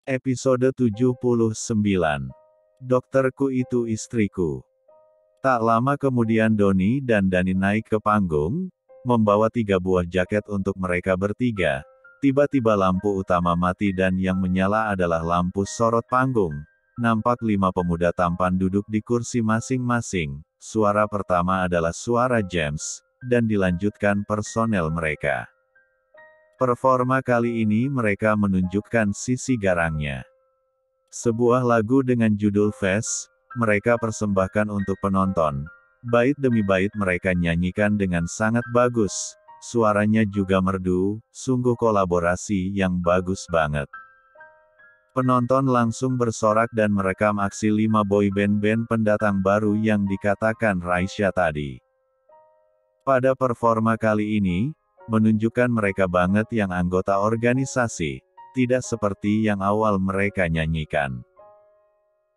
Episode 79. Dokterku itu istriku. Tak lama kemudian Doni dan Dani naik ke panggung, membawa 3 buah jaket untuk mereka bertiga. Tiba-tiba lampu utama mati dan yang menyala adalah lampu sorot panggung. Nampak 5 pemuda tampan duduk di kursi masing-masing. Suara pertama adalah suara James, dan dilanjutkan personel mereka. Performa kali ini mereka menunjukkan sisi garangnya. Sebuah lagu dengan judul Face, mereka persembahkan untuk penonton. Bait demi bait mereka nyanyikan dengan sangat bagus. Suaranya juga merdu, sungguh kolaborasi yang bagus banget. Penonton langsung bersorak dan merekam aksi 5 boyband pendatang baru yang dikatakan Raisya tadi. Pada performa kali ini, menunjukkan mereka banget yang anggota organisasi, tidak seperti yang awal mereka nyanyikan.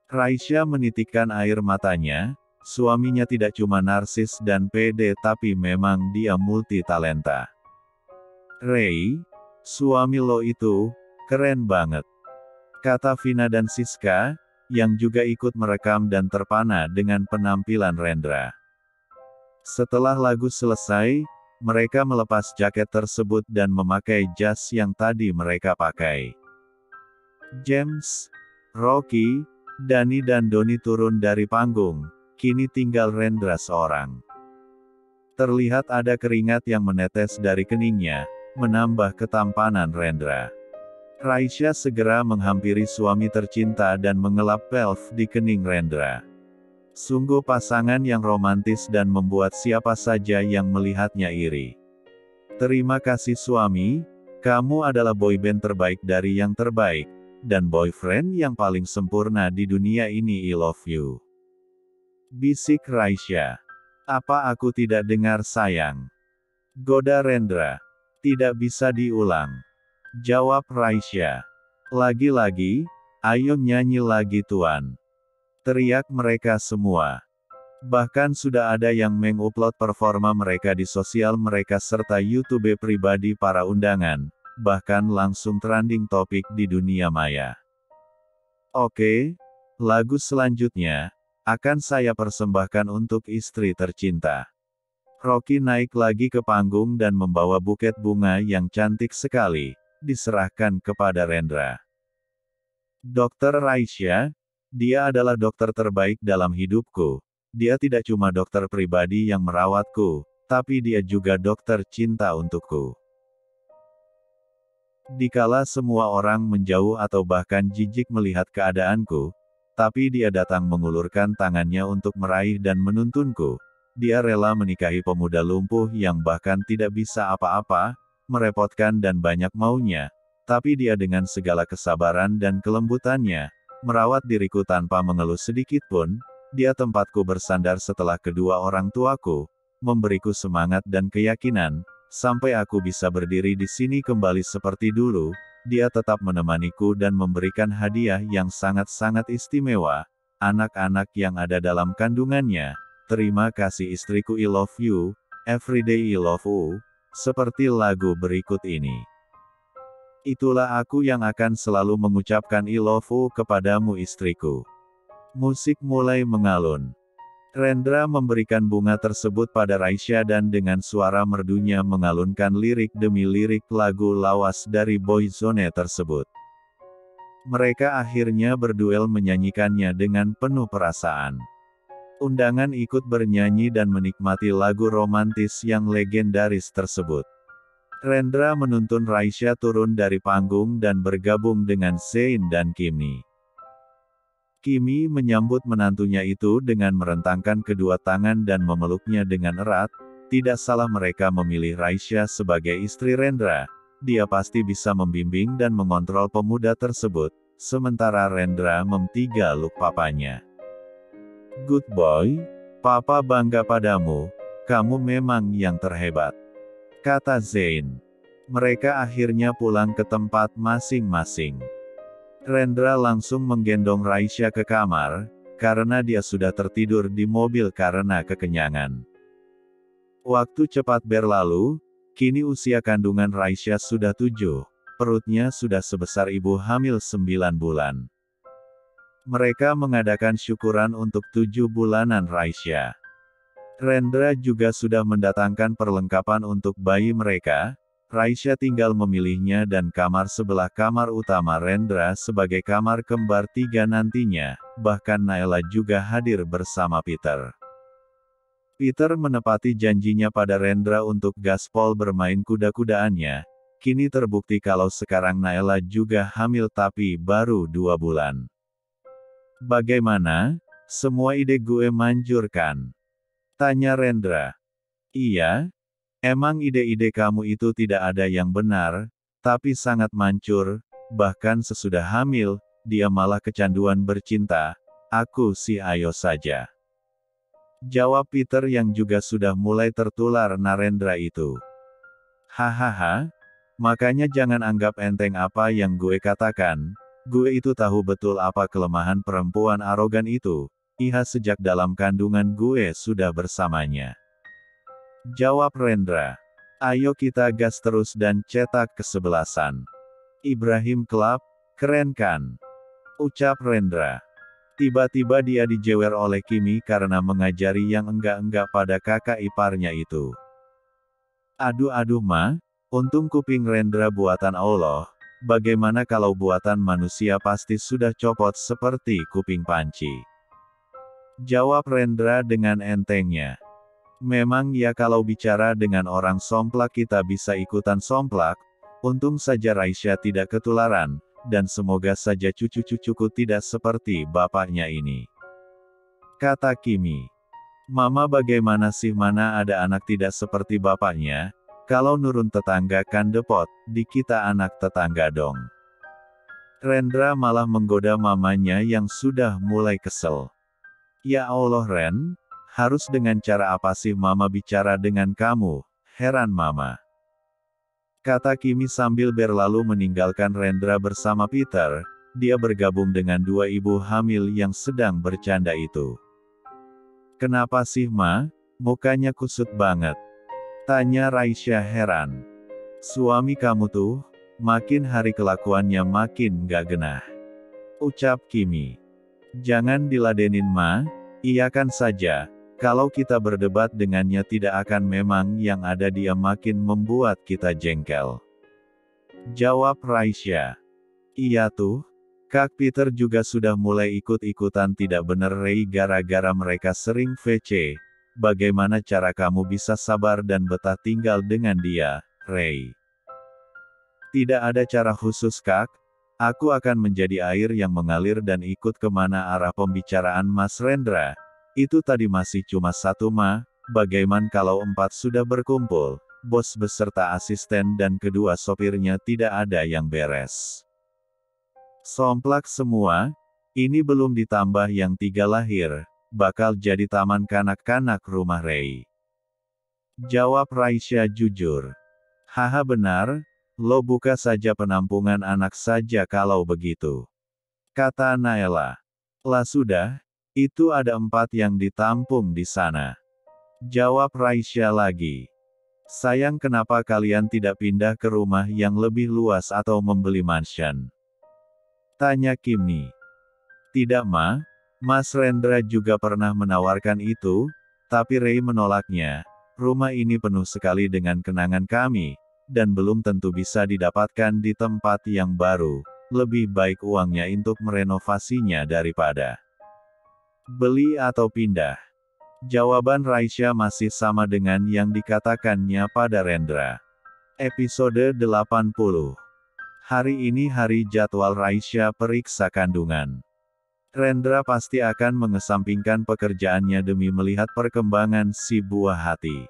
Raisya menitikkan air matanya, suaminya tidak cuma narsis dan pede tapi memang dia multi talenta. Ray, suami lo itu, keren banget. Kata Vina dan Siska, yang juga ikut merekam dan terpana dengan penampilan Rendra. Setelah lagu selesai, mereka melepas jaket tersebut dan memakai jas yang tadi mereka pakai. James, Rocky, Dani dan Doni turun dari panggung, kini tinggal Rendra seorang. Terlihat ada keringat yang menetes dari keningnya, menambah ketampanan Rendra. Raisya segera menghampiri suami tercinta dan mengelap pelv di kening Rendra. Sungguh pasangan yang romantis dan membuat siapa saja yang melihatnya iri. Terima kasih suami, kamu adalah boyband terbaik dari yang terbaik, dan boyfriend yang paling sempurna di dunia ini. I love you. Bisik Raisya. Apa aku tidak dengar sayang? Goda Rendra. Tidak bisa diulang. Jawab Raisya. Lagi-lagi, ayo nyanyi lagi tuan. Teriak mereka semua. Bahkan sudah ada yang mengupload performa mereka di sosial mereka serta YouTube pribadi para undangan, bahkan langsung trending topik di dunia maya. Oke, lagu selanjutnya, akan saya persembahkan untuk istri tercinta. Rocky naik lagi ke panggung dan membawa buket bunga yang cantik sekali, diserahkan kepada Rendra. Dokter Raisya, dia adalah dokter terbaik dalam hidupku. Dia tidak cuma dokter pribadi yang merawatku, tapi dia juga dokter cinta untukku. Dikala semua orang menjauh atau bahkan jijik melihat keadaanku, tapi dia datang mengulurkan tangannya untuk meraih dan menuntunku. Dia rela menikahi pemuda lumpuh yang bahkan tidak bisa apa-apa, merepotkan dan banyak maunya, tapi dia dengan segala kesabaran dan kelembutannya, merawat diriku tanpa mengeluh sedikit pun. Dia tempatku bersandar setelah kedua orang tuaku, memberiku semangat dan keyakinan, sampai aku bisa berdiri di sini kembali seperti dulu. Dia tetap menemaniku dan memberikan hadiah yang sangat-sangat istimewa, anak-anak yang ada dalam kandungannya. Terima kasih istriku, I love you, everyday I love you, seperti lagu berikut ini. Itulah aku yang akan selalu mengucapkan I love you kepadamu istriku. Musik mulai mengalun. Rendra memberikan bunga tersebut pada Raisya dan dengan suara merdunya mengalunkan lirik demi lirik lagu lawas dari Boyzone tersebut. Mereka akhirnya berduel menyanyikannya dengan penuh perasaan. Undangan ikut bernyanyi dan menikmati lagu romantis yang legendaris tersebut. Rendra menuntun Raisya turun dari panggung dan bergabung dengan Zayn dan Kimi. Kimi menyambut menantunya itu dengan merentangkan kedua tangan dan memeluknya dengan erat. Tidak salah mereka memilih Raisya sebagai istri Rendra. Dia pasti bisa membimbing dan mengontrol pemuda tersebut, sementara Rendra memtigaluk papanya. Good boy, papa bangga padamu, kamu memang yang terhebat, kata Zayn. Mereka akhirnya pulang ke tempat masing-masing. Rendra langsung menggendong Raisya ke kamar, karena dia sudah tertidur di mobil karena kekenyangan. Waktu cepat berlalu, kini usia kandungan Raisya sudah 7 perutnya sudah sebesar ibu hamil 9 bulan. Mereka mengadakan syukuran untuk 7 bulanan Raisya. Rendra juga sudah mendatangkan perlengkapan untuk bayi mereka. Raisya tinggal memilihnya dan kamar sebelah kamar utama Rendra sebagai kamar kembar 3 nantinya. Bahkan Naila juga hadir bersama Peter. Peter menepati janjinya pada Rendra untuk gaspol bermain kuda-kudaannya. Kini terbukti kalau sekarang Naila juga hamil tapi baru 2 bulan. Bagaimana? Semua ide gue manjur kan? Tanya Rendra. Iya, emang ide-ide kamu itu tidak ada yang benar, tapi sangat mancur, bahkan sesudah hamil, dia malah kecanduan bercinta, aku sih ayo saja. Jawab Peter yang juga sudah mulai tertular Narendra itu. Hahaha, makanya jangan anggap enteng apa yang gue katakan, gue itu tahu betul apa kelemahan perempuan arogan itu. Iha sejak dalam kandungan gue sudah bersamanya. Jawab Rendra. Ayo kita gas terus dan cetak kesebelasan. Ibrahim Club, keren kan? Ucap Rendra. Tiba-tiba dia dijewer oleh Kimi karena mengajari yang enggak-enggak pada kakak iparnya itu. Aduh ma, untung kuping Rendra buatan Allah, bagaimana kalau buatan manusia pasti sudah copot seperti kuping panci. Jawab Rendra dengan entengnya. Memang ya kalau bicara dengan orang somplak kita bisa ikutan somplak, untung saja Raisya tidak ketularan, dan semoga saja cucu-cucuku tidak seperti bapaknya ini. Kata Kimi. Mama bagaimana sih mana ada anak tidak seperti bapaknya, kalau nurun tetangga kan depot, di kita anak tetangga dong. Rendra malah menggoda mamanya yang sudah mulai kesel. Ya Allah Ren, harus dengan cara apa sih mama bicara dengan kamu, heran mama. Kata Kimi sambil berlalu meninggalkan Rendra bersama Peter, dia bergabung dengan 2 ibu hamil yang sedang bercanda itu. Kenapa sih ma, mukanya kusut banget? Tanya Raisya heran. Suami kamu tuh, makin hari kelakuannya makin gak genah. Ucap Kimi. Jangan diladenin ma, iyakan saja, kalau kita berdebat dengannya tidak akan memang yang ada dia makin membuat kita jengkel. Jawab Raisya. Iya tuh, Kak Peter juga sudah mulai ikut-ikutan tidak bener Ray gara-gara mereka sering VC, bagaimana cara kamu bisa sabar dan betah tinggal dengan dia, Ray? Tidak ada cara khusus Kak. Aku akan menjadi air yang mengalir dan ikut kemana arah pembicaraan Mas Rendra. Itu tadi masih cuma 1 ma, bagaimana kalau 4 sudah berkumpul, bos beserta asisten dan kedua sopirnya tidak ada yang beres. Somplak semua, ini belum ditambah yang 3 lahir, bakal jadi taman kanak-kanak rumah Ray. Jawab Raisya jujur. Haha benar, lo buka saja penampungan anak saja kalau begitu. Kata Naila. Lah sudah, itu ada 4 yang ditampung di sana. Jawab Raisya lagi. Sayang kenapa kalian tidak pindah ke rumah yang lebih luas atau membeli mansion? Tanya Kimi. Tidak ma, Mas Rendra juga pernah menawarkan itu, tapi Ray menolaknya. Rumah ini penuh sekali dengan kenangan kami, dan belum tentu bisa didapatkan di tempat yang baru, lebih baik uangnya untuk merenovasinya daripada beli atau pindah. Jawaban Raisya masih sama dengan yang dikatakannya pada Rendra. Episode 80. Hari ini hari jadwal Raisya periksa kandungan. Rendra pasti akan mengesampingkan pekerjaannya demi melihat perkembangan si buah hati.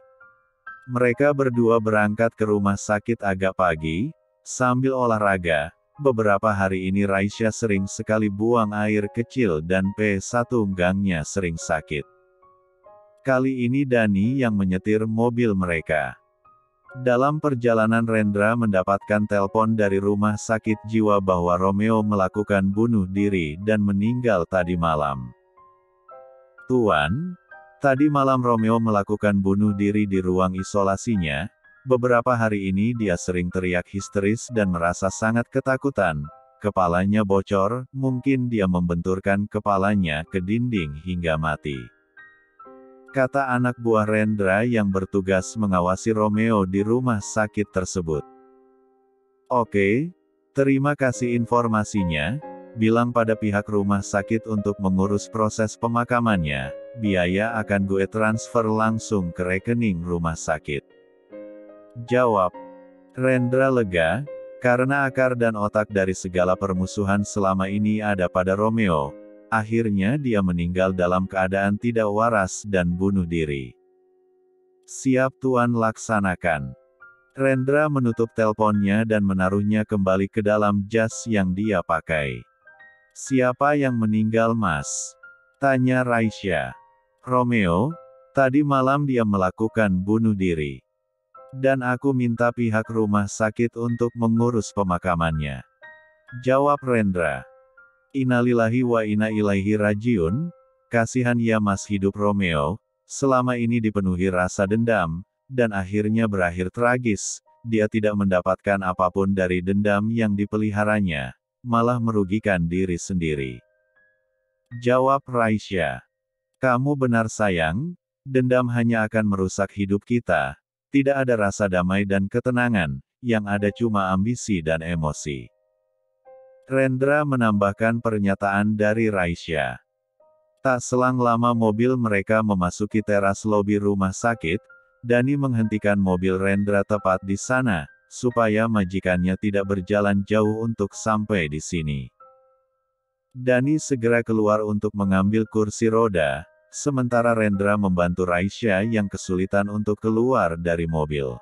Mereka berdua berangkat ke rumah sakit agak pagi, sambil olahraga. Beberapa hari ini Raisya sering sekali buang air kecil dan P1 gangnya sering sakit. Kali ini Dani yang menyetir mobil mereka. Dalam perjalanan Rendra mendapatkan telepon dari rumah sakit jiwa bahwa Romeo melakukan bunuh diri dan meninggal tadi malam. Tuan, tadi malam Romeo melakukan bunuh diri di ruang isolasinya, Beberapa hari ini dia sering teriak histeris dan merasa sangat ketakutan. Kepalanya bocor, mungkin dia membenturkan kepalanya ke dinding hingga mati. Kata anak buah Rendra yang bertugas mengawasi Romeo di rumah sakit tersebut. Oke, terima kasih informasinya. Bilang pada pihak rumah sakit untuk mengurus proses pemakamannya. Biaya akan gue transfer langsung ke rekening rumah sakit. Jawab Rendra lega, karena akar dan otak dari segala permusuhan selama ini ada pada Romeo. Akhirnya dia meninggal dalam keadaan tidak waras dan bunuh diri. Siap Tuan, laksanakan. Rendra menutup teleponnya dan menaruhnya kembali ke dalam jas yang dia pakai. Siapa yang meninggal, Mas? Tanya Raisya. Romeo, tadi malam dia melakukan bunuh diri. Dan aku minta pihak rumah sakit untuk mengurus pemakamannya. Jawab Rendra. Innalillahi wa inna ilaihi rajiun. Kasihan ya Mas, hidup Romeo selama ini dipenuhi rasa dendam, dan akhirnya berakhir tragis. Dia tidak mendapatkan apapun dari dendam yang dipeliharanya, malah merugikan diri sendiri. Jawab Raisya. Kamu benar sayang, dendam hanya akan merusak hidup kita. Tidak ada rasa damai dan ketenangan, yang ada cuma ambisi dan emosi. Rendra menambahkan pernyataan dari Raisya. Tak selang lama mobil mereka memasuki teras lobi rumah sakit. Dani menghentikan mobil Rendra tepat di sana, supaya majikannya tidak berjalan jauh untuk sampai di sini. Dani segera keluar untuk mengambil kursi roda, sementara Rendra membantu Raisya yang kesulitan untuk keluar dari mobil.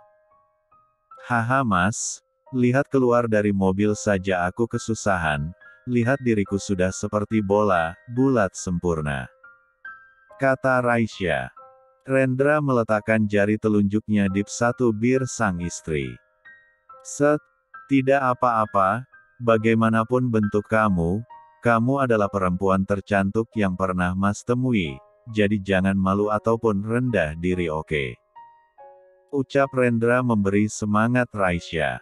Haha Mas, lihat keluar dari mobil saja aku kesusahan, lihat diriku sudah seperti bola, bulat sempurna. Kata Raisya. Rendra meletakkan jari telunjuknya di satu bir sang istri. Set, tidak apa-apa, bagaimanapun bentuk kamu adalah perempuan tercantik yang pernah Mas temui, jadi jangan malu ataupun rendah diri, oke? Ucap Rendra memberi semangat Raisya.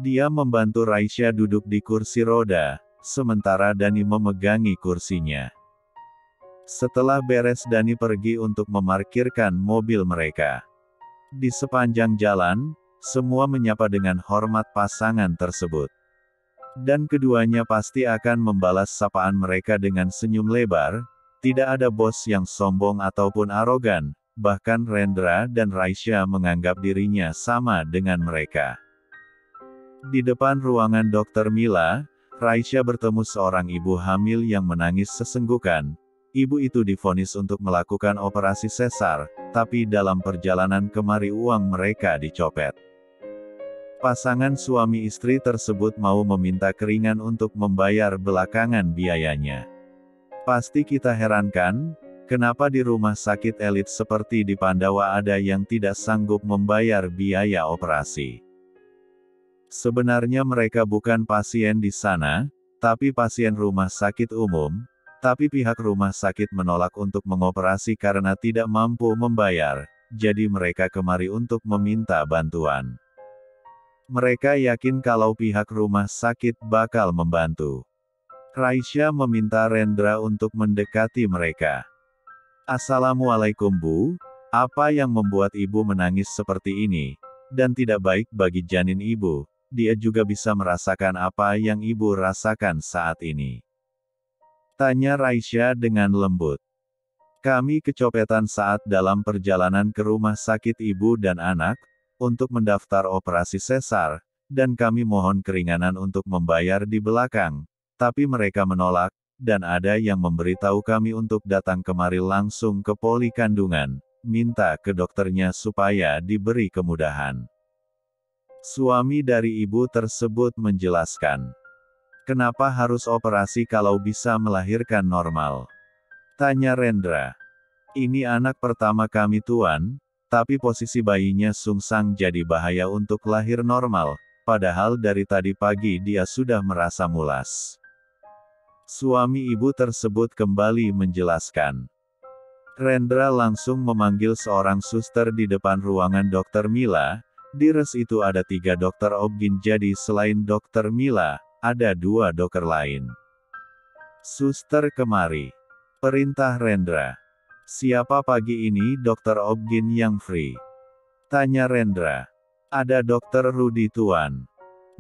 Dia membantu Raisya duduk di kursi roda, sementara Dani memegangi kursinya. Setelah beres Dani pergi untuk memarkirkan mobil mereka. Di sepanjang jalan, semua menyapa dengan hormat pasangan tersebut. Dan keduanya pasti akan membalas sapaan mereka dengan senyum lebar. Tidak ada bos yang sombong ataupun arogan, bahkan Rendra dan Raisya menganggap dirinya sama dengan mereka. Di depan ruangan Dr. Mila, Raisya bertemu seorang ibu hamil yang menangis sesenggukan. Ibu itu divonis untuk melakukan operasi sesar, tapi dalam perjalanan kemari uang mereka dicopet. Pasangan suami istri tersebut mau meminta keringan untuk membayar belakangan biayanya. Pasti kita herankan, kenapa di rumah sakit elit seperti di Pandawa ada yang tidak sanggup membayar biaya operasi. Sebenarnya mereka bukan pasien di sana, tapi pasien rumah sakit umum. Tapi pihak rumah sakit menolak untuk mengoperasi karena tidak mampu membayar, jadi mereka kemari untuk meminta bantuan. Mereka yakin kalau pihak rumah sakit bakal membantu. Raisya meminta Rendra untuk mendekati mereka. Assalamualaikum Bu, apa yang membuat Ibu menangis seperti ini? Dan tidak baik bagi janin Ibu, dia juga bisa merasakan apa yang Ibu rasakan saat ini. Tanya Raisya dengan lembut. Kami kecopetan saat dalam perjalanan ke rumah sakit ibu dan anak, untuk mendaftar operasi sesar, dan kami mohon keringanan untuk membayar di belakang, tapi mereka menolak, dan ada yang memberitahu kami untuk datang kemari langsung ke poli kandungan, minta ke dokternya supaya diberi kemudahan. Suami dari ibu tersebut menjelaskan. Kenapa harus operasi kalau bisa melahirkan normal? Tanya Rendra. Ini anak pertama kami Tuan, tapi posisi bayinya sungsang jadi bahaya untuk lahir normal, padahal dari tadi pagi dia sudah merasa mulas. Suami ibu tersebut kembali menjelaskan. Rendra langsung memanggil seorang suster di depan ruangan Dr. Mila, Di res itu ada 3 dokter obgyn, jadi selain dokter Mila, ada 2 dokter lain. Suster kemari. Perintah Rendra. Siapa pagi ini dokter obgyn yang free? Tanya Rendra. Ada dokter Rudy tuan.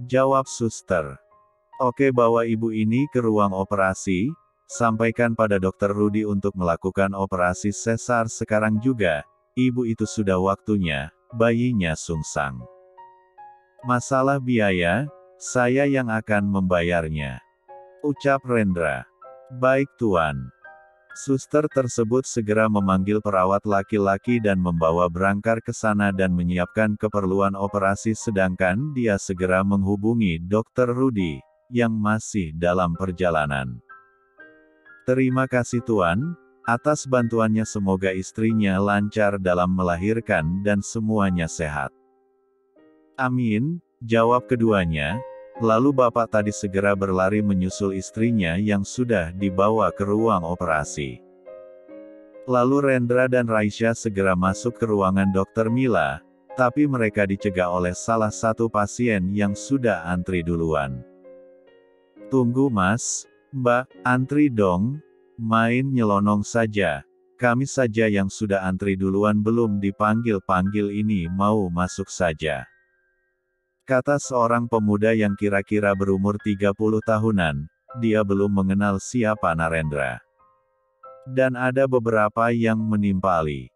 Jawab suster. Oke, bawa ibu ini ke ruang operasi, sampaikan pada dokter Rudy untuk melakukan operasi sesar sekarang juga, ibu itu sudah waktunya, bayinya sungsang. Masalah biaya, saya yang akan membayarnya. Ucap Rendra. Baik tuan. Suster tersebut segera memanggil perawat laki-laki dan membawa berangkar ke sana dan menyiapkan keperluan operasi, sedangkan dia segera menghubungi dokter Rudy, yang masih dalam perjalanan. Terima kasih tuan, atas bantuannya, semoga istrinya lancar dalam melahirkan dan semuanya sehat. Amin, jawab keduanya. Lalu bapak tadi segera berlari menyusul istrinya yang sudah dibawa ke ruang operasi. Lalu Rendra dan Raisya segera masuk ke ruangan dokter Mila, tapi mereka dicegah oleh salah satu pasien yang sudah antri duluan. Tunggu mas, mbak, antri dong, main nyelonong saja, kami saja yang sudah antri duluan belum dipanggil-panggil ini mau masuk saja. Kata seorang pemuda yang kira-kira berumur 30 tahunan, dia belum mengenal siapa Narendra. Dan ada beberapa yang menimpali.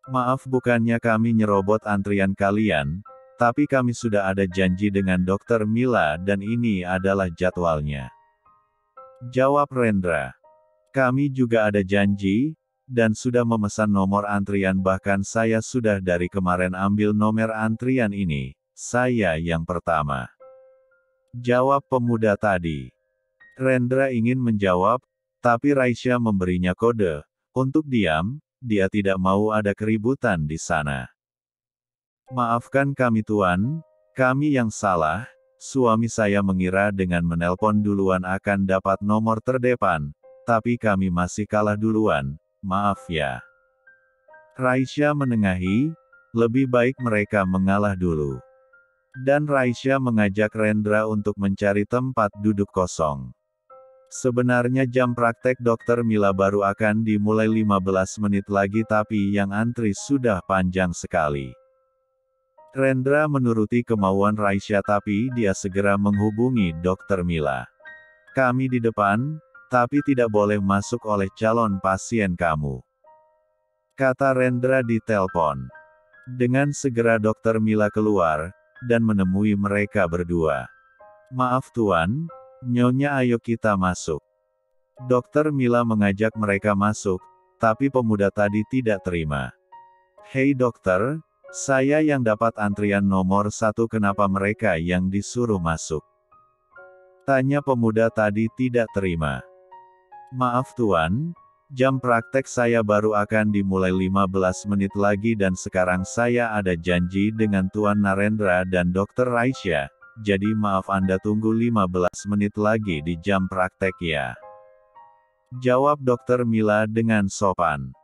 Maaf, bukannya kami nyerobot antrian kalian, tapi kami sudah ada janji dengan dokter Mila dan ini adalah jadwalnya. Jawab Rendra. Kami juga ada janji, dan sudah memesan nomor antrian, bahkan saya sudah dari kemarin ambil nomor antrian ini. Saya yang pertama. Jawab pemuda tadi. Rendra ingin menjawab, tapi Raisya memberinya kode untuk diam, dia tidak mau ada keributan di sana. Maafkan kami tuan, kami yang salah, suami saya mengira dengan menelpon duluan akan dapat nomor terdepan, tapi kami masih kalah duluan, maaf ya. Raisya menengahi, lebih baik mereka mengalah dulu. Dan Raisya mengajak Rendra untuk mencari tempat duduk kosong. Sebenarnya jam praktek dokter Mila baru akan dimulai 15 menit lagi, tapi yang antri sudah panjang sekali. Rendra menuruti kemauan Raisya, tapi dia segera menghubungi dokter Mila. Kami di depan, tapi tidak boleh masuk oleh calon pasien kamu. Kata Rendra di telepon. Dengan segera dokter Mila keluar, dan menemui mereka berdua. Maaf tuan, nyonya, ayo kita masuk. Dokter Mila mengajak mereka masuk, tapi pemuda tadi tidak terima. Hei dokter, saya yang dapat antrian nomor 1, kenapa mereka yang disuruh masuk? Tanya pemuda tadi tidak terima. Maaf tuan, jam praktek saya baru akan dimulai 15 menit lagi dan sekarang saya ada janji dengan Tuan Narendra dan Dr. Raisya, jadi maaf Anda tunggu 15 menit lagi di jam praktek ya. Jawab dokter Mila dengan sopan.